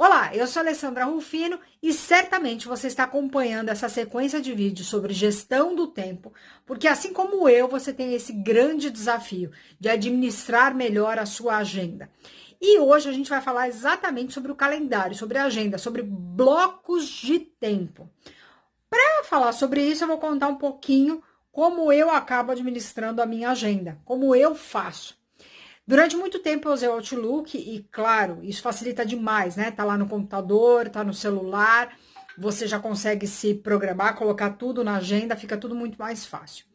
Olá, eu sou Alessandra Rufino e certamente você está acompanhando essa sequência de vídeos sobre gestão do tempo, porque assim como eu, você tem esse grande desafio de administrar melhor a sua agenda. E hoje a gente vai falar exatamente sobre o calendário, sobre a agenda, sobre blocos de tempo. Para falar sobre isso, eu vou contar um pouquinho como eu acabo administrando a minha agenda, como eu faço. Durante muito tempo eu usei o Outlook e, claro, isso facilita demais, né? Tá lá no computador, tá no celular, você já consegue se programar, colocar tudo na agenda, fica tudo muito mais fácil.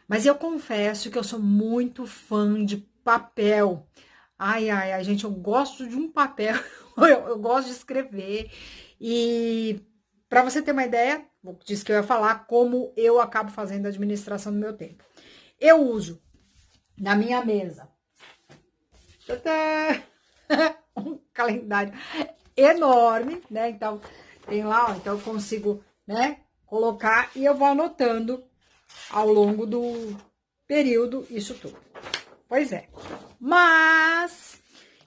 Mas eu confesso que eu sou muito fã de papel. Ai, gente, eu gosto de um papel, eu gosto de escrever. E para você ter uma ideia, disse que eu ia falar como eu acabo fazendo a administração do meu tempo. Eu uso na minha mesa um calendário enorme, né? Então, tem lá, ó, então eu consigo, né, colocar e eu vou anotando ao longo do período isso tudo. Pois é. Mas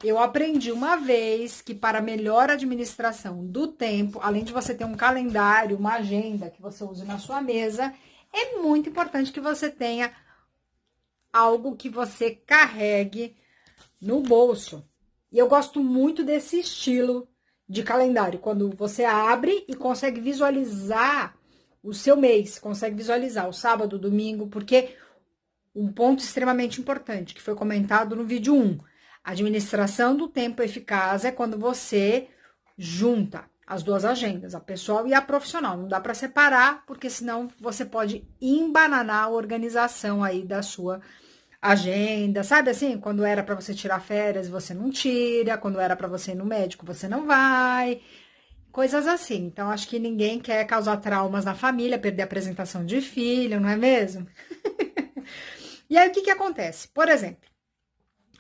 eu aprendi uma vez que para melhor administração do tempo, além de você ter um calendário, uma agenda que você use na sua mesa, é muito importante que você tenha algo que você carregue no bolso. E eu gosto muito desse estilo de calendário, quando você abre e consegue visualizar o seu mês, consegue visualizar o sábado, o domingo, porque um ponto extremamente importante, que foi comentado no vídeo 1, administração do tempo eficaz é quando você junta as duas agendas, a pessoal e a profissional. Não dá para separar, porque senão você pode embananar a organização aí da sua agenda, sabe assim? Quando era para você tirar férias, você não tira, quando era para você ir no médico, você não vai, coisas assim. Então, acho que ninguém quer causar traumas na família, perder a apresentação de filho, não é mesmo? E aí, o que acontece? Por exemplo,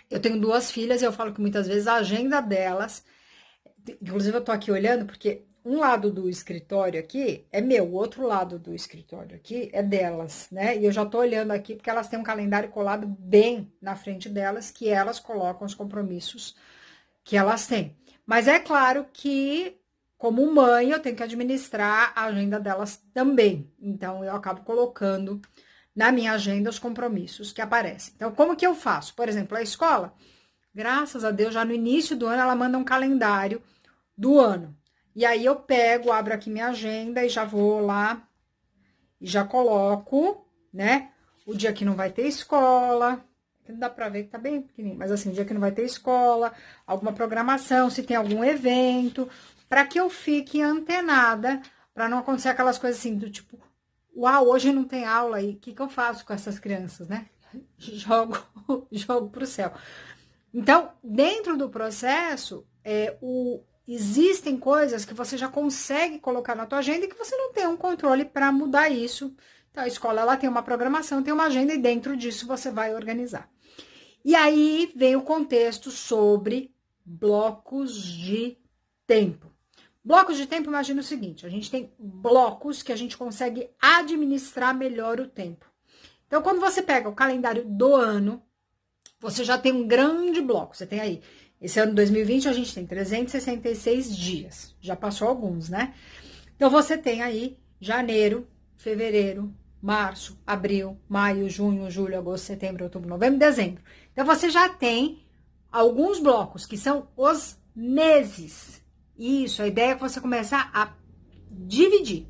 eu tenho duas filhas e eu falo que muitas vezes a agenda delas, inclusive eu tô aqui olhando porque um lado do escritório aqui é meu, o outro lado do escritório aqui é delas, né? E eu já tô olhando aqui porque elas têm um calendário colado bem na frente delas, que elas colocam os compromissos que elas têm. Mas é claro que, como mãe, eu tenho que administrar a agenda delas também. Então, eu acabo colocando na minha agenda os compromissos que aparecem. Então, como que eu faço? Por exemplo, a escola, graças a Deus, já no início do ano, ela manda um calendário do ano. E aí eu pego, abro aqui minha agenda e já vou lá e já coloco, né? O dia que não vai ter escola, não dá pra ver que tá bem pequenininho, mas assim, o dia que não vai ter escola, alguma programação, se tem algum evento, para que eu fique antenada, para não acontecer aquelas coisas assim do tipo, uau, hoje não tem aula e o que eu faço com essas crianças, né? Jogo pro céu. Então, dentro do processo, existem coisas que você já consegue colocar na tua agenda e que você não tem um controle para mudar isso. Então, a escola ela tem uma programação, tem uma agenda e dentro disso você vai organizar. E aí vem o contexto sobre blocos de tempo. Blocos de tempo, imagina o seguinte, a gente tem blocos que a gente consegue administrar melhor o tempo. Então, quando você pega o calendário do ano, você já tem um grande bloco, você tem aí. Esse ano 2020 a gente tem 366 dias, já passou alguns, né? Então você tem aí janeiro, fevereiro, março, abril, maio, junho, julho, agosto, setembro, outubro, novembro, dezembro. Então você já tem alguns blocos que são os meses. Isso, a ideia é que você começar a dividir.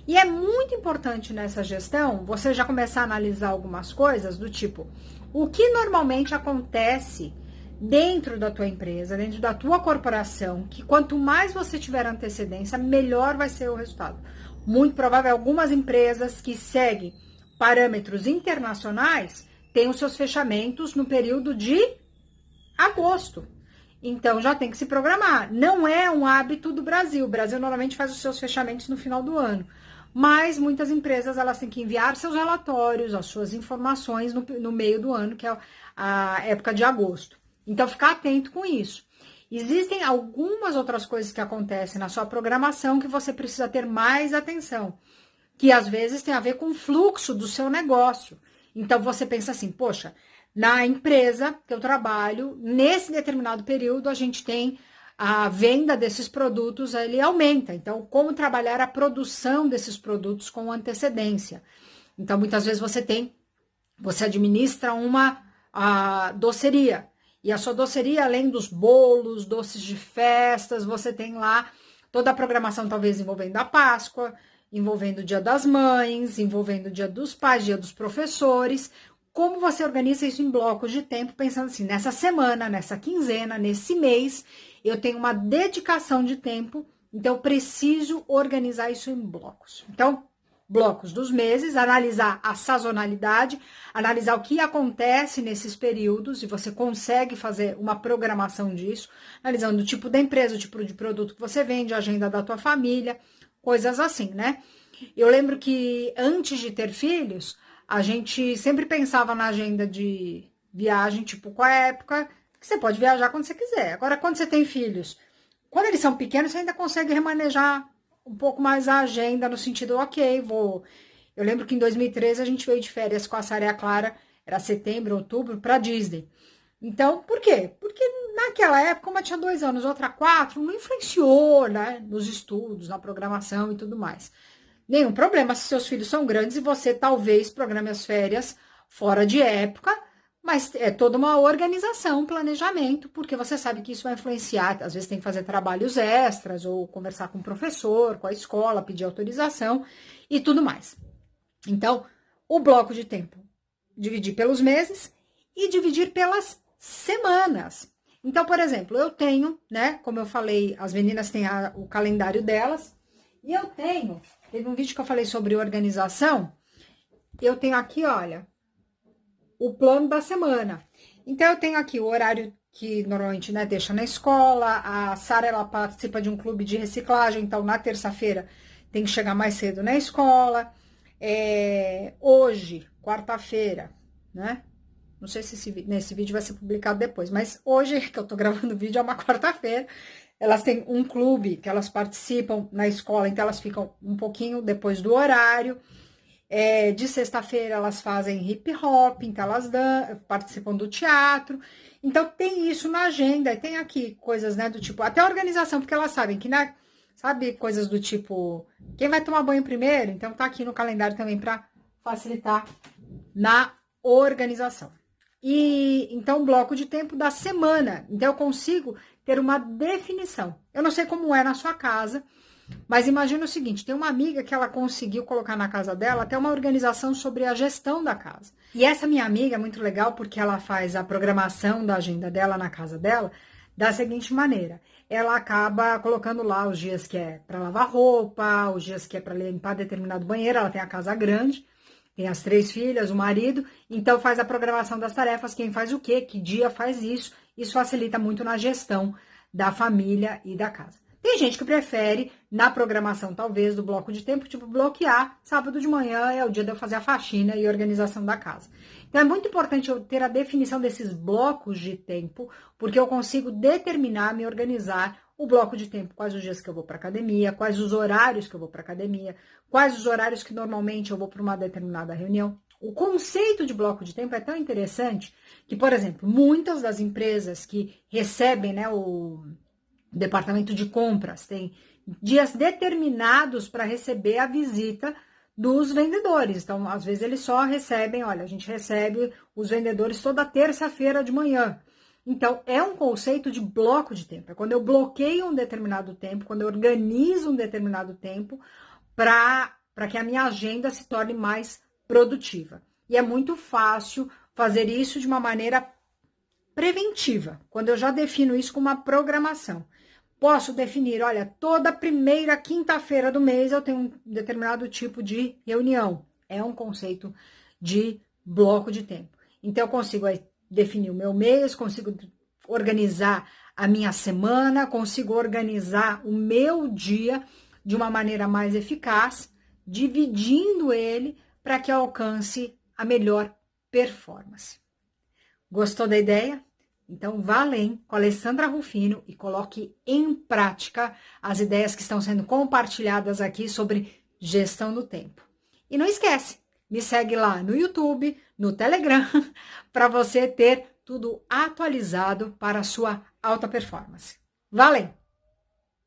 E é muito importante nessa gestão você já começar a analisar algumas coisas do tipo, o que normalmente acontece dentro da tua empresa, dentro da tua corporação, que quanto mais você tiver antecedência, melhor vai ser o resultado. Muito provável, algumas empresas que seguem parâmetros internacionais têm os seus fechamentos no período de agosto. Então, já tem que se programar. Não é um hábito do Brasil. O Brasil normalmente faz os seus fechamentos no final do ano. Mas muitas empresas, elas têm que enviar seus relatórios, as suas informações no meio do ano, que é a época de agosto. Então, ficar atento com isso. Existem algumas outras coisas que acontecem na sua programação que você precisa ter mais atenção, que às vezes tem a ver com o fluxo do seu negócio. Então, você pensa assim, poxa, na empresa que eu trabalho, nesse determinado período, a gente tem a venda desses produtos ele aumenta. Então, como trabalhar a produção desses produtos com antecedência. Então, muitas vezes você administra uma doceria. E a sua doceria, além dos bolos, doces de festas, você tem lá toda a programação, talvez envolvendo a Páscoa, envolvendo o Dia das Mães, envolvendo o Dia dos Pais, Dia dos Professores. Como você organiza isso em blocos de tempo, pensando assim, nessa semana, nessa quinzena, nesse mês, eu tenho uma dedicação de tempo, então eu preciso organizar isso em blocos. Então, blocos dos meses, analisar a sazonalidade, analisar o que acontece nesses períodos, e você consegue fazer uma programação disso, analisando o tipo da empresa, o tipo de produto que você vende, a agenda da tua família, coisas assim, né? Eu lembro que antes de ter filhos, a gente sempre pensava na agenda de viagem, tipo, qual é a época que você pode viajar quando você quiser. Agora, quando você tem filhos, quando eles são pequenos, você ainda consegue remanejar um pouco mais a agenda, no sentido, ok, vou... Eu lembro que em 2013 a gente veio de férias com a Sarah e a Clara, era setembro, outubro, para Disney. Então, por quê? Porque naquela época, uma tinha 2 anos, outra 4, não influenciou, né, nos estudos, na programação e tudo mais. Nenhum problema se seus filhos são grandes e você talvez programe as férias fora de época, mas é toda uma organização, um planejamento, porque você sabe que isso vai influenciar. Às vezes tem que fazer trabalhos extras, ou conversar com o professor, com a escola, pedir autorização e tudo mais. Então, o bloco de tempo, dividir pelos meses e dividir pelas semanas. Então, por exemplo, eu tenho, né, como eu falei, as meninas têm o calendário delas, e eu tenho, teve um vídeo que eu falei sobre organização, eu tenho aqui, olha, o plano da semana. Então, eu tenho aqui o horário que normalmente, né, deixa na escola. A Sara, ela participa de um clube de reciclagem, então na terça-feira tem que chegar mais cedo na escola. Hoje, quarta-feira, né? Não sei se nesse vídeo vai ser publicado depois, mas hoje que eu tô gravando o vídeo é uma quarta-feira. Elas têm um clube que elas participam na escola, então elas ficam um pouquinho depois do horário. De sexta-feira elas fazem hip hop, então elas participam do teatro. Então tem isso na agenda, e tem aqui coisas, né, do tipo, até a organização, porque elas sabem que, né, sabe, coisas do tipo, quem vai tomar banho primeiro? Então tá aqui no calendário também para facilitar na organização. E então bloco de tempo da semana, então eu consigo ter uma definição. Eu não sei como é na sua casa, mas imagina o seguinte, tem uma amiga que ela conseguiu colocar na casa dela até uma organização sobre a gestão da casa. E essa minha amiga é muito legal porque ela faz a programação da agenda dela na casa dela da seguinte maneira. Ela acaba colocando lá os dias que é para lavar roupa, os dias que é para limpar determinado banheiro. Ela tem a casa grande, tem as 3 filhas, o marido, então faz a programação das tarefas, quem faz o quê, que dia faz isso. Isso facilita muito na gestão da família e da casa. Tem gente que prefere, na programação, talvez, do bloco de tempo, tipo, bloquear, sábado de manhã é o dia de eu fazer a faxina e organização da casa. Então, é muito importante eu ter a definição desses blocos de tempo, porque eu consigo determinar, me organizar o bloco de tempo, quais os dias que eu vou para academia, quais os horários que eu vou para academia, quais os horários que normalmente eu vou para uma determinada reunião. O conceito de bloco de tempo é tão interessante que, por exemplo, muitas das empresas que recebem, né, o departamento de compras tem dias determinados para receber a visita dos vendedores. Então, às vezes, eles só recebem, olha, a gente recebe os vendedores toda terça-feira de manhã. Então, é um conceito de bloco de tempo. É quando eu bloqueio um determinado tempo, quando eu organizo um determinado tempo para que a minha agenda se torne mais produtiva. E é muito fácil fazer isso de uma maneira preventiva, quando eu já defino isso com uma programação. Posso definir, olha, toda primeira quinta-feira do mês eu tenho um determinado tipo de reunião. É um conceito de bloco de tempo. Então, eu consigo definir o meu mês, consigo organizar a minha semana, consigo organizar o meu dia de uma maneira mais eficaz, dividindo ele para que eu alcance a melhor performance. Gostou da ideia? Então, vá além com a Alessandra Rufino e coloque em prática as ideias que estão sendo compartilhadas aqui sobre gestão do tempo. E não esquece, me segue lá no YouTube, no Telegram, para você ter tudo atualizado para a sua alta performance. Valeu!